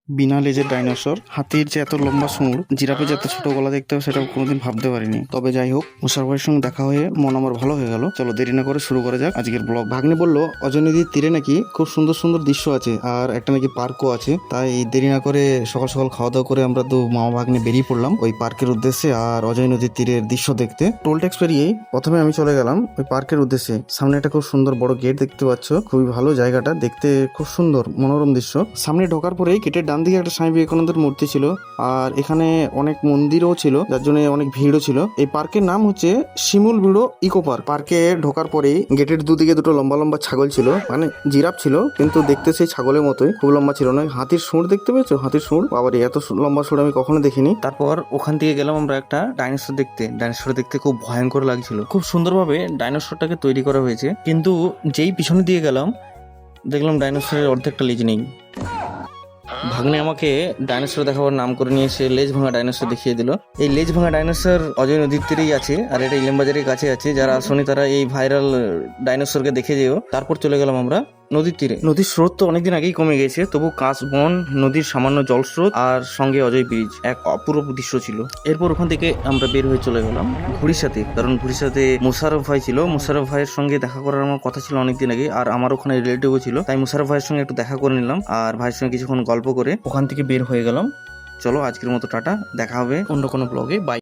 বিনা লেজের ডাইনোসর, হাতির যে এত লম্বা সুঁড়, জিরাফের যে এত ছোট গলা দেখতে হবে সেটাও কোনোদিন ভাবতে পারিনি। তবে যাই হোক, মুশারফ ভাইয়ের সঙ্গে দেখা হয়ে মন আমার ভালো হয়ে গেল। চলো দেরি না করে শুরু করা যাক আজকের ব্লগ। ভাগ্নে বললো অজয় নদীর তীরে নাকি খুব সুন্দর সুন্দর দৃশ্য আছে আর একটা নাকি পার্কও আছে। তাই দেরি না করে সকাল সকাল খাওয়া দাওয়া করে আমরা তো মামা ভাগ্নে বেরিয়ে পড়লাম ওই পার্কের উদ্দেশ্যে আর অজয় নদীর তীরের দৃশ্য দেখতে। টোল ট্যাক্স পেরিয়েই প্রথমে আমি চলে গেলাম ওই পার্কের উদ্দেশ্যে। সামনে একটা খুব সুন্দর বড় গেট দেখতে পাচ্ছ, খুবই ভালো জায়গাটা দেখতে, খুব সুন্দর মনোরম দৃশ্য। সামনে ঢোকার পরেই গেটের ডান দিকে একটা স্বামী বিবেকানন্দের মূর্তি ছিল আর এখানে অনেক মন্দিরও ছিল, যার জন্য অনেক ভিড়ও ছিল। এই পার্কের নাম হচ্ছে শিমুল বিড়ো ইকো পার্ক। পার্কে ঢোকার পরেই গেটের দুদিকে দুটো লম্বা লম্বা ছাগল ছিল, মানে জিরাফ ছিল কিন্তু দেখতে সেই ছাগলের মতোই, খুব লম্বা ছিল না। হাতির সুঁড় দেখতে পেয়েছো? হাতির সুঁড়, বাবার এত লম্বা সুঁড় আমি কখনো দেখিনি। তারপর ওখান থেকে গেলাম আমরা একটা ডাইনোসর দেখতে। ডাইনোসর দেখতে খুব ভয়ঙ্কর লাগছিল, খুব সুন্দরভাবে ডাইনোসরটাকে তৈরি করা হয়েছে, কিন্তু যেই পিছনে দিয়ে গেলাম দেখলাম ডাইনোসরের অর্ধেকটা লেজ নেই। ভাগ্নে আমাকে ডাইনোসর দেখাবার নাম করে নিয়ে এসে লেজ ভাঙা ডাইনোসর দেখিয়ে দিল। এই লেজ ভাঙা ডাইনোসর অজয় নদীর তীরেই আছে আর এটা ইলামবাজারের কাছে আছে। যারা আসনি তারা এই ভাইরাল ডাইনোসরকে দেখে যেও। তারপর চলে গেলাম আমরা নদীর তীরে। নদীর স্রোত তো অনেকদিন আগেই কমে গেছে, তবু কাশ বন, নদীর সামান্য জলস্রোত আর সঙ্গে অজয় ব্রিজ, এক অপূর্ব দৃশ্য ছিল। এরপর ওখান থেকে আমরা বের হয়ে চলে গেলাম ঘুড়িসাতে, কারণ ঘুড়িসাতে মোশারফ ভাই ছিল। মোশারফ ভাইয়ের সঙ্গে দেখা করার আমার কথা ছিল অনেকদিন আগে, আর আমার ওখানে রিলেটিভও ছিল, তাই মোশারফ ভাইয়ের সঙ্গে একটু দেখা করে নিলাম আর ভাইয়ের সঙ্গে কিছুক্ষণ গল্প করে ওখান থেকে বের হয়ে গেলাম। চলো আজকের মতো টাটা, দেখা হবে অন্য কোনো ব্লগে, বাই।